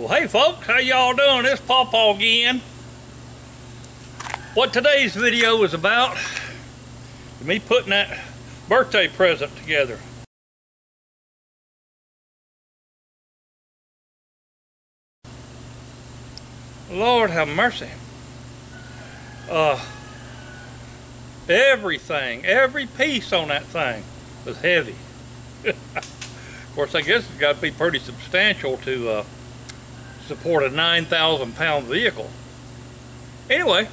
Well, hey folks, how y'all doing? It's PawPaw again. What today's video is about is me putting that birthday present together. Lord have mercy. Everything, every piece on that thing was heavy. Of course, I guess it's got to be pretty substantial to support a 9,000 pound vehicle. Anyway,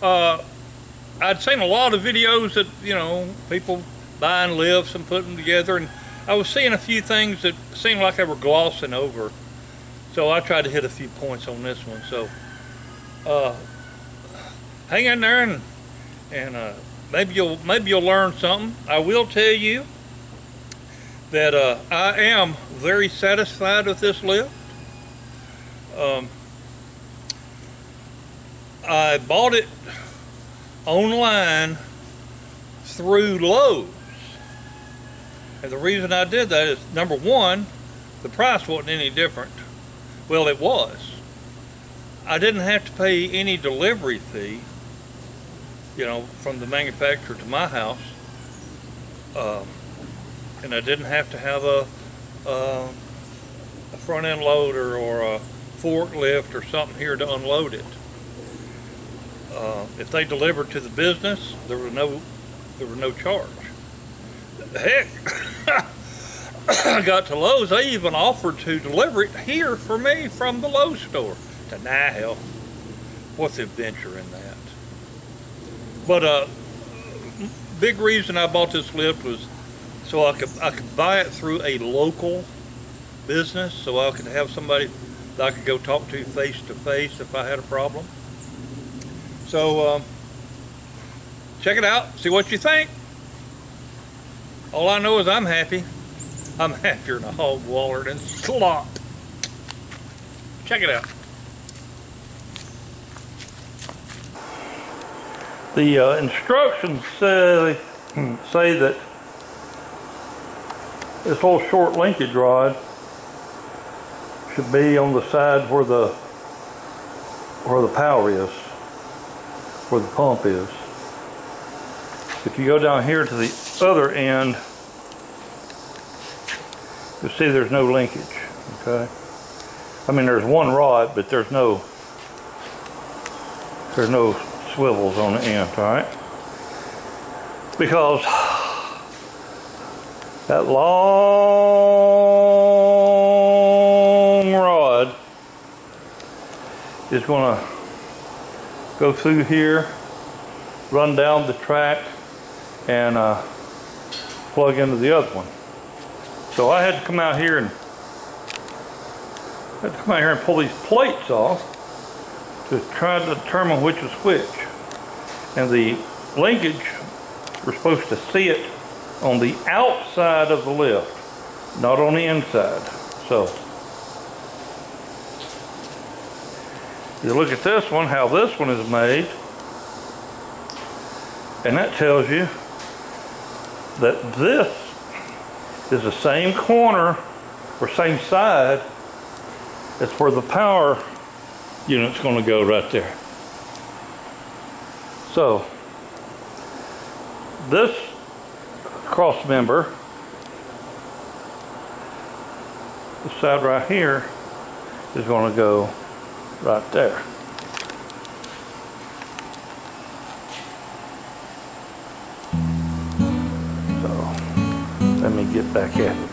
I'd seen a lot of videos that, you know, people buying lifts and putting them together, and I was seeing a few things that seemed like they were glossing over. So I tried to hit a few points on this one. So hang in there and maybe you'll learn something. I will tell you that I am very satisfied with this lift. I bought it online through Lowe's, and the reason I did that is, number one, the price wasn't any different. Well, it was. I didn't have to pay any delivery fee, you know, from the manufacturer to my house, and I didn't have to have a front end loader or a forklift or something here to unload it. If they delivered to the business, there was no charge. Heck, I got to Lowe's, they even offered to deliver it here for me from the Lowe's store. To nah, hell, what's the adventure in that? But big reason I bought this lift was so I could buy it through a local business, so I could have somebody that I could go talk to face to face if I had a problem. So check it out, see what you think. All I know is I'm happy. I'm happier than a hog wallered in slop. Check it out. The instructions say that this little short linkage rod should be on the side where the power is, where the pump is. If you go down here to the other end, you'll see there's no linkage, okay? I mean, there's one rod, but there's no swivels on the end, all right? Because that long rod is going to go through here, run down the track, and plug into the other one. So I had to come out here and pull these plates off to try to determine which was which. And the linkage, we're supposed to see it on the outside of the lift, not on the inside. So you look at this one, how this one is made, and that tells you that this is the same corner or same side as where the power unit's going to go right there. So this cross member, the side right here, is going to go right there. So let me get back at it.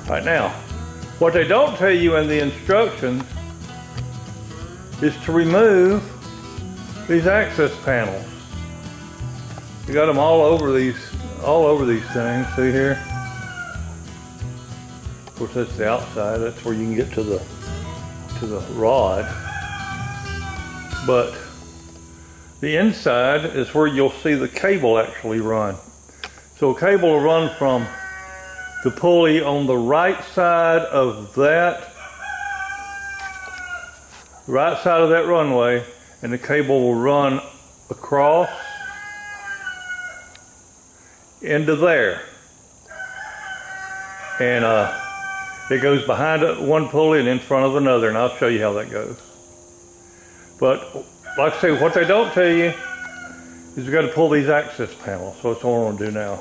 Right now, what they don't tell you in the instructions is to remove these access panels. You got them all over these things. See here? Of course, that's the outside. That's where you can get to the rod. But the inside is where you'll see the cable actually run. So a cable will run from the pulley on the right side of that runway, and the cable will run across into there. And It goes behind one pulley and in front of another, and I'll show you how that goes. But like I say, what they don't tell you is you got to pull these access panels. So that's what I'm going to do now.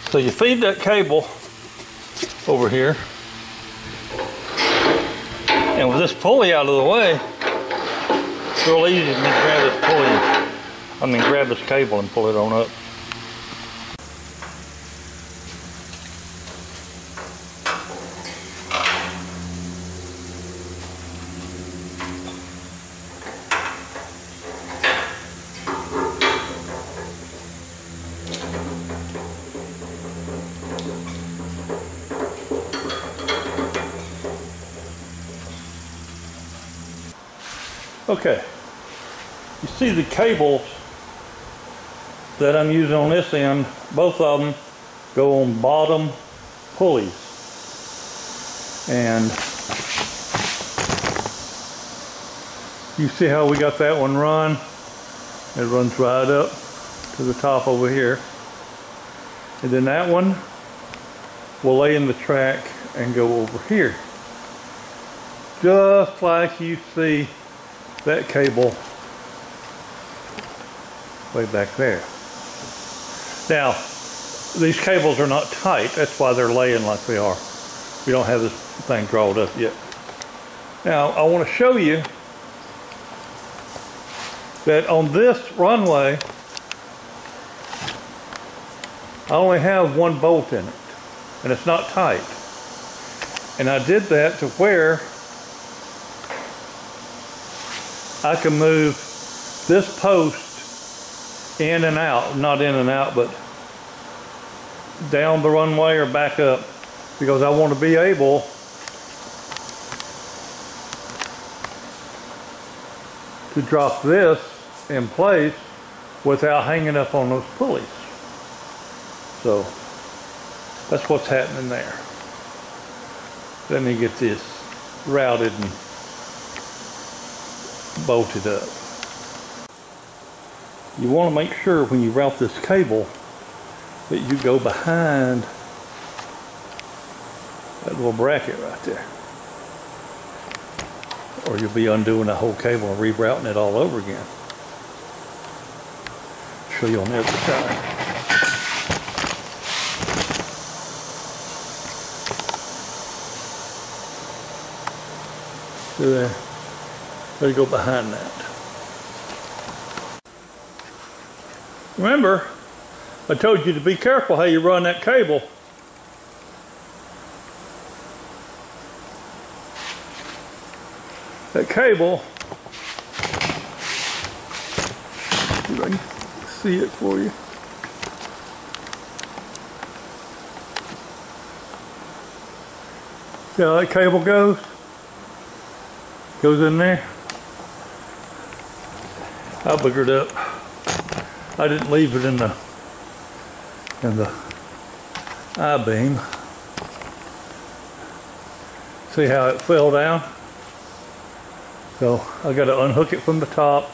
So you feed that cable over here, and with this pulley out of the way, it's real easy to grab this pulley. Grab this cable and pull it on up. Okay, you see the cables that I'm using on this end, both of them go on bottom pulleys. And you see how we got that one run? It runs right up to the top over here. And then that one will lay in the track and go over here. Just like you see that cable way back there. Now, these cables are not tight. That's why they're laying like they are. We don't have this thing drawn up yet. Now, I want to show you that on this runway, I only have one bolt in it, and it's not tight. And I did that to where I can move this post in and out, not in and out, but down the runway or back up, because I want to be able to drop this in place without hanging up on those pulleys. So that's what's happening there. Let me get this routed and bolted up. You want to make sure when you route this cable that you go behind that little bracket right there, or you'll be undoing the whole cable and rerouting it all over again. Show you on the other side. See there? Let it go behind that. Remember, I told you to be careful how you run that cable. That cable, see if I can see it for you. See how that cable goes? Goes in there. I boogered up. I didn't leave it in the I-beam. See how it fell down? So I got to unhook it from the top,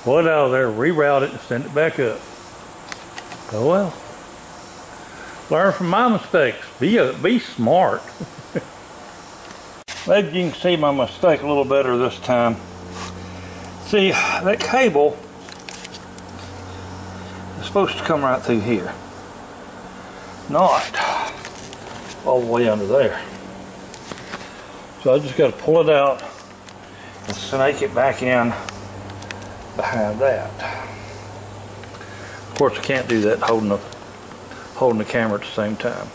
pull it out of there, reroute it, and send it back up. Oh well. Learn from my mistakes. Be smart. Maybe you can see my mistake a little better this time. See, that cable is supposed to come right through here, not all the way under there. So I just got to pull it out and snake it back in behind that. Of course, I can't do that holding the camera at the same time.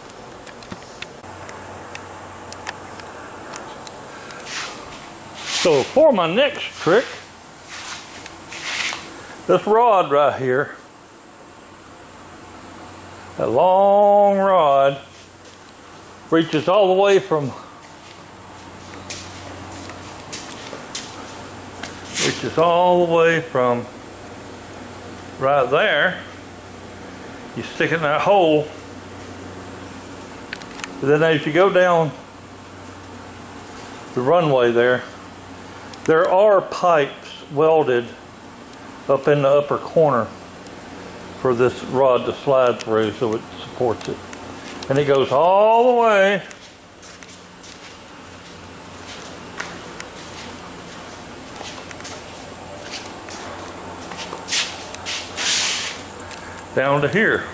So for my next trick, this rod right here, that long rod, reaches all the way from right there. You stick it in that hole, and then as you go down the runway there are pipes welded up in the upper corner for this rod to slide through so it supports it. And it goes all the way down to here.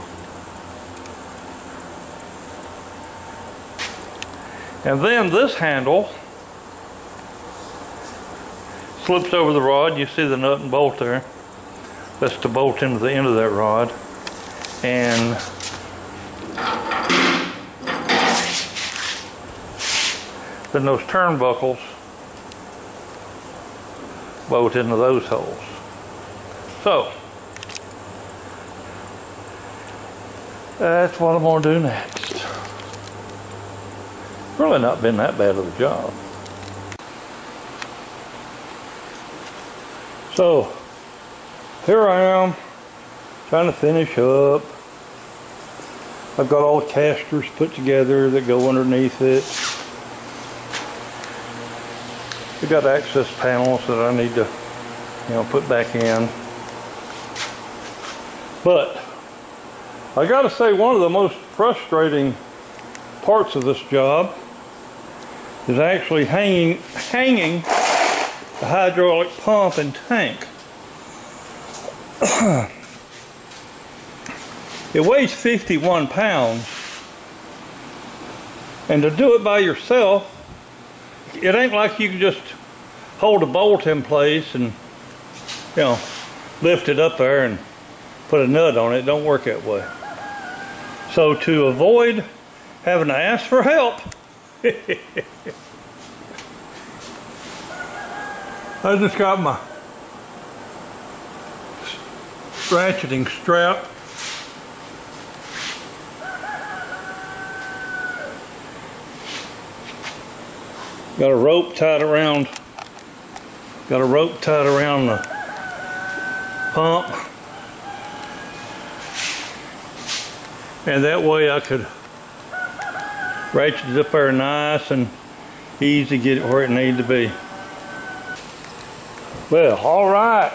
And then this handle slips over the rod. You see the nut and bolt there. That's to bolt into the end of that rod. And then those turnbuckles bolt into those holes. So that's what I'm going to do next. Really not been that bad of a job. So here I am trying to finish up. I've got all the casters put together that go underneath it. I've got access panels that I need to, put back in. But I gotta say, one of the most frustrating parts of this job is actually hanging the hydraulic pump and tank. It weighs 51 pounds, and to do it by yourself, it ain't like you can just hold a bolt in place and lift it up there and put a nut on it. It don't work that way. So to avoid having to ask for help, I just got my ratcheting strap. Got a rope tied around the pump. And that way I could ratchet it up there nice and easy, get it where it needed to be. Well, all right.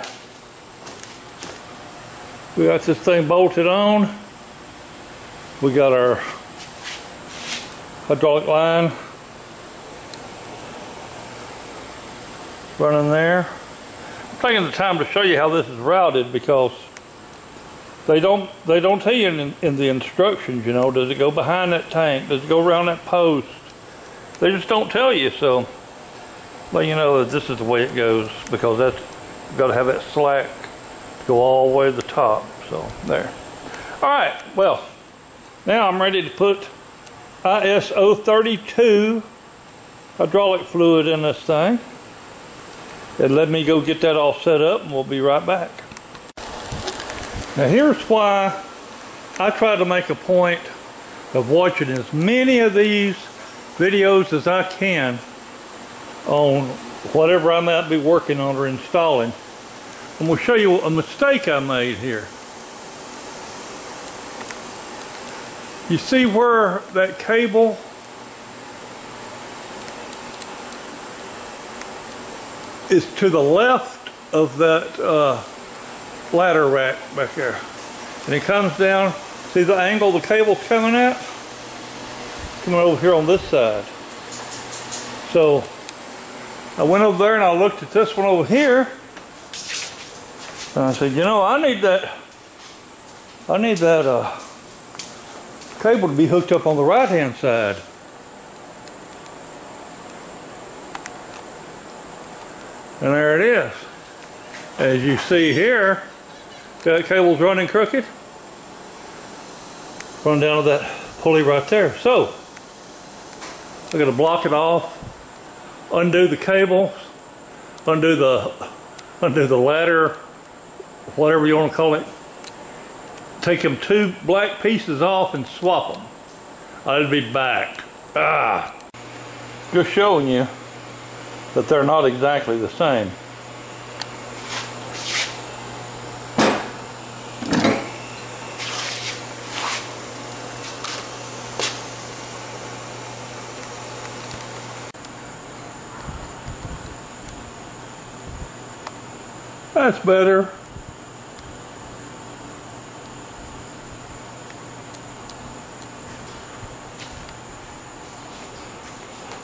We got this thing bolted on. We got our hydraulic line running there. I'm taking the time to show you how this is routed because they don't tell you in the instructions, does it go behind that tank? Does it go around that post? They just don't tell you, so let you know that this is the way it goes, because you've got to have that slack to go all the way to the top. So there. All right, well, now I'm ready to put ISO 32 hydraulic fluid in this thing. And let me go get that all set up and we'll be right back. Now here's why I try to make a point of watching as many of these videos as I can on whatever I might be working on or installing. And we'll show you a mistake I made here. You see where that cable is to the left of that ladder rack back there, and it comes down. See the angle the cable's coming at? Coming over here on this side. So I went over there and I looked at this one over here, and I said, I need that cable to be hooked up on the right hand side. And there it is. As you see here, that cable's running crooked. Run down to that pulley right there. So, I'm going to block it off, undo the cables, undo the ladder, whatever you want to call it. Take them two black pieces off and swap them. I'll be back. Just showing you that they're not exactly the same. That's better.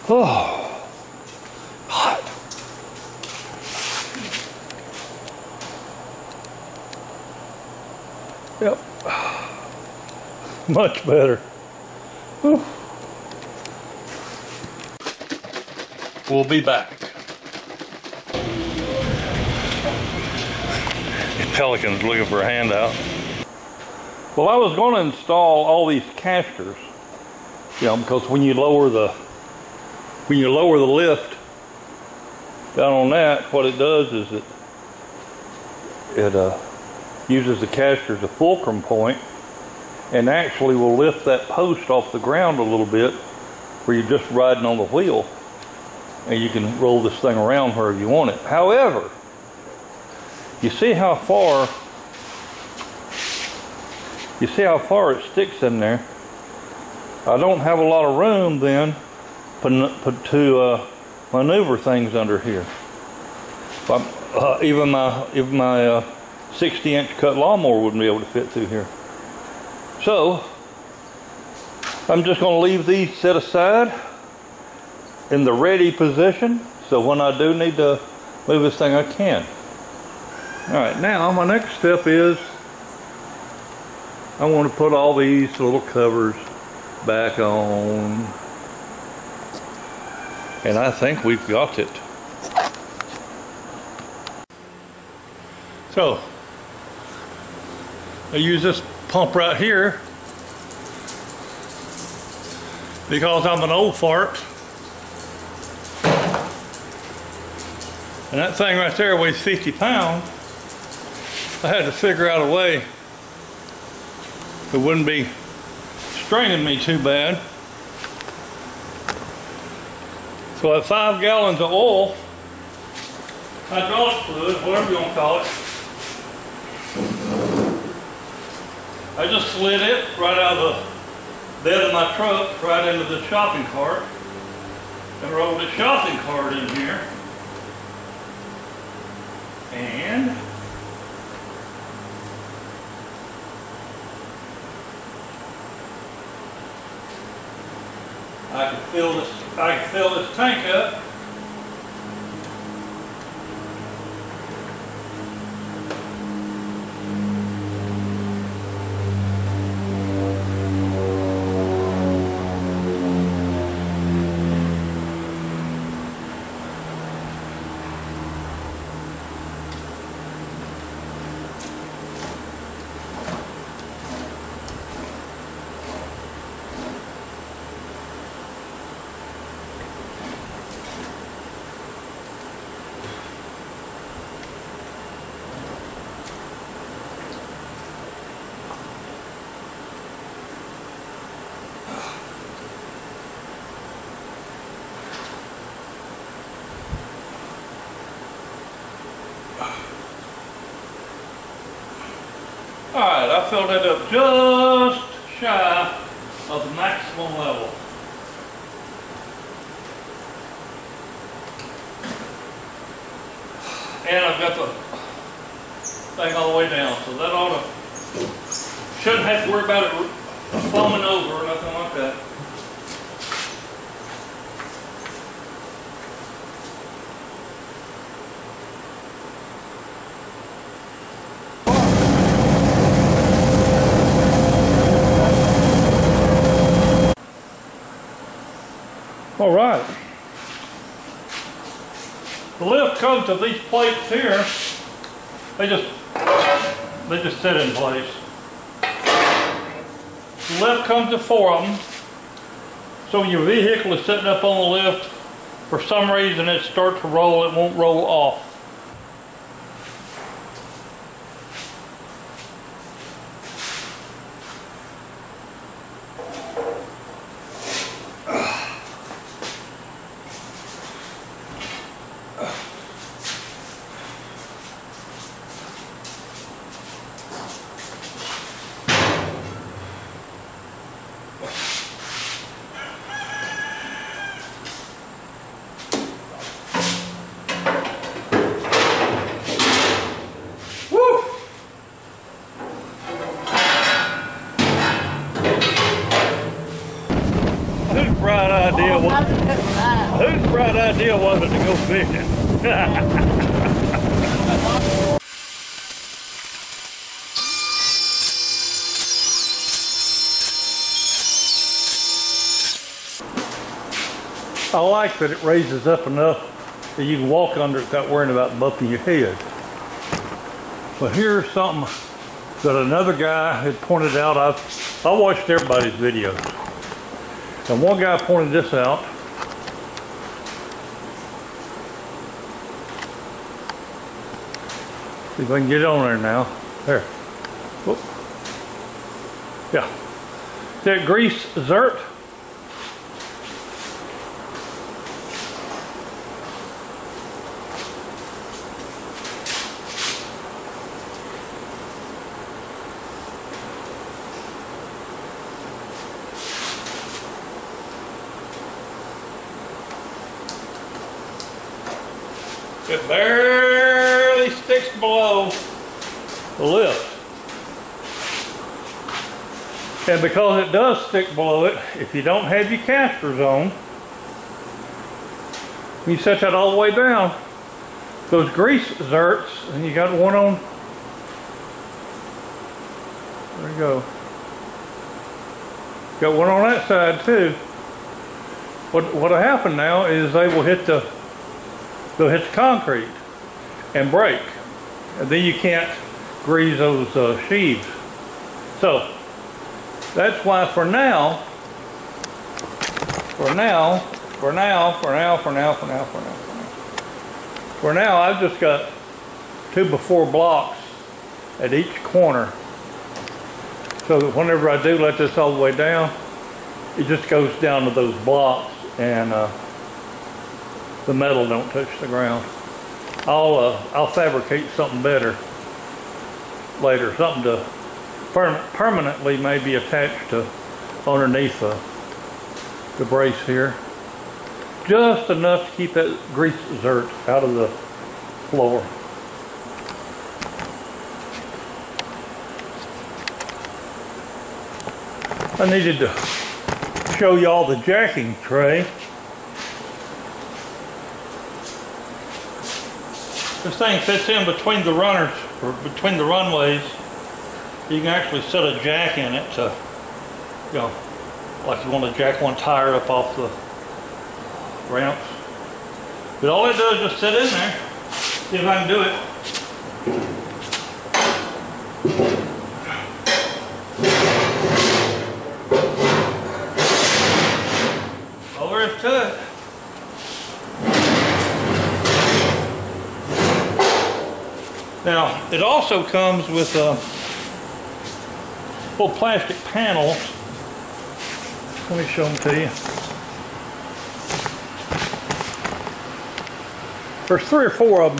Oh, hot. Yep. Much better. Whew. We'll be back. Pelican's looking for a handout. Well, I was going to install all these casters, you know, because when you lower the lift down on that, what it does is it uses the caster as a fulcrum point and actually will lift that post off the ground a little bit where you're just riding on the wheel, and you can roll this thing around wherever you want it. However, you see how far it sticks in there. I don't have a lot of room then to maneuver things under here. Even my 60-inch cut lawnmower wouldn't be able to fit through here. So I'm just going to leave these set aside in the ready position, so when I do need to move this thing, I can. All right, now my next step is I want to put all these little covers back on, and I think we've got it. So I use this pump right here because I'm an old fart, and that thing right there weighs 50 pounds. I had to figure out a way it wouldn't be straining me too bad. So at 5 gallons of oil, hydraulic fluid, whatever you want to call it, I just slid it right out of the bed of my truck right into the shopping cart and rolled the shopping cart in here. And I can fill this tank up. Alright, I filled it up just shy of the maximum level. And I've got the thing all the way down, so that shouldn't have to worry about it foaming over or nothing like that. All right. The lift comes to these plates here. They just sit in place. The lift comes to 4 of them. So when your vehicle is sitting up on the lift, for some reason it starts to roll, it won't roll off. Whose bright idea was it to go fishing? I like that it raises up enough that you can walk under it without worrying about bumping your head. But here's something that another guy had pointed out. I watched everybody's videos, and one guy pointed this out. See if I can get on there now. There. Whoop. Yeah. That grease zert. It barely sticks below the lip. And because it does stick below it, if you don't have your casters on, you set that all the way down, those grease zerts, and you got one on, there you go. Got one on that side too. What'll happen now is they will hit the concrete and break, and then you can't grease those sheaves. So that's why for now, I've just got 2x4 blocks at each corner, so that whenever I do let this all the way down, it just goes down to those blocks, and the metal don't touch the ground. I'll fabricate something better later, something to permanently maybe attach to underneath the brace here, just enough to keep that grease zert out of the floor. I needed to show y'all the jacking tray. This thing fits in between the runners, or between the runways. You can actually set a jack in it to, you know, like you want to jack one tire up off the ramps. But all it does is just sit in there. See if I can do it. All there is to it. Now, it also comes with little plastic panels. Let me show them to you. There's three or four of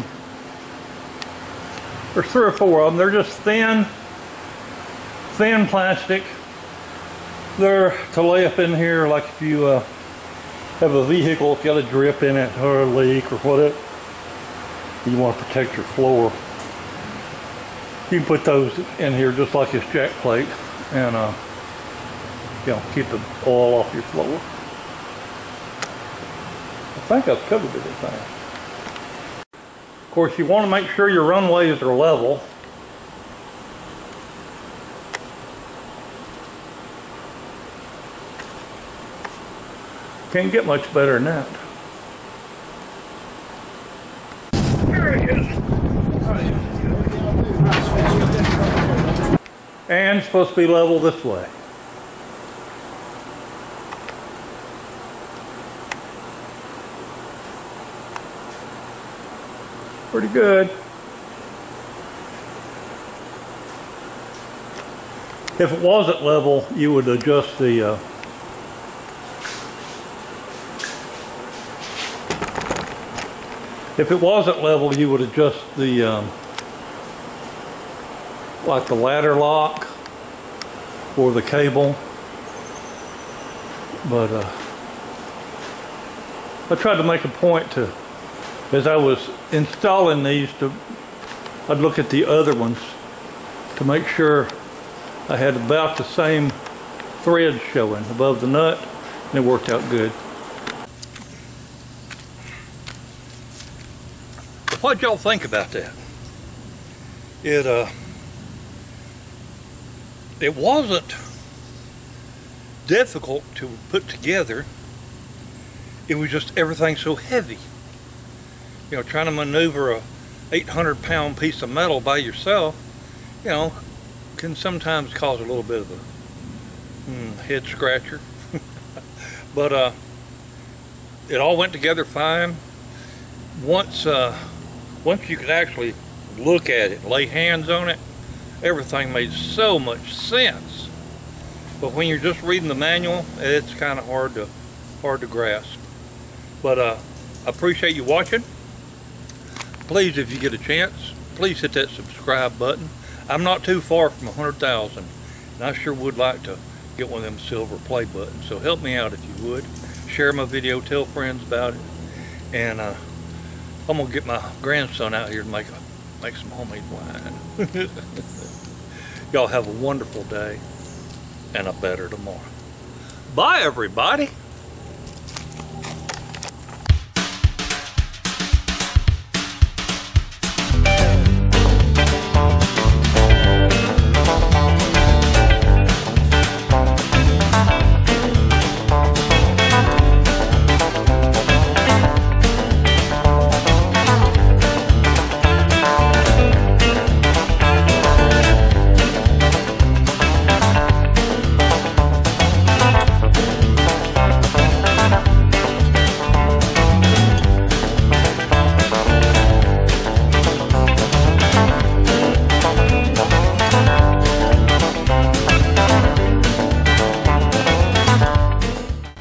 them. They're just thin plastic. They're to lay up in here, like if you have a vehicle, if you got a drip in it or a leak or whatever, you want to protect your floor. You can put those in here just like this jack plate, and you know, keep the oil off your floor. I think I've covered everything. Of course, you want to make sure your runways are level. Can't get much better than that. There it is. And it's supposed to be level this way. Pretty good. If it wasn't level, you would adjust the like the ladder lock or the cable, but I tried to make a point to, as I was installing these, I'd look at the other ones to make sure I had about the same thread showing above the nut, and it worked out good. What'd y'all think about that? It wasn't difficult to put together. It was just everything so heavy. You know, trying to maneuver a 800-pound piece of metal by yourself, you know, can sometimes cause a little bit of a head scratcher. But it all went together fine. Once you could actually look at it, lay hands on it, everything made so much sense. But when you're just reading the manual, it's kind of hard to grasp. But I appreciate you watching. Please, if you get a chance, please hit that subscribe button. I'm not too far from 100,000, and I sure would like to get one of them silver play buttons. So help me out if you would. Share my video, tell friends about it, and I'm gonna get my grandson out here to make some homemade wine. Y'all have a wonderful day and a better tomorrow. Bye, everybody.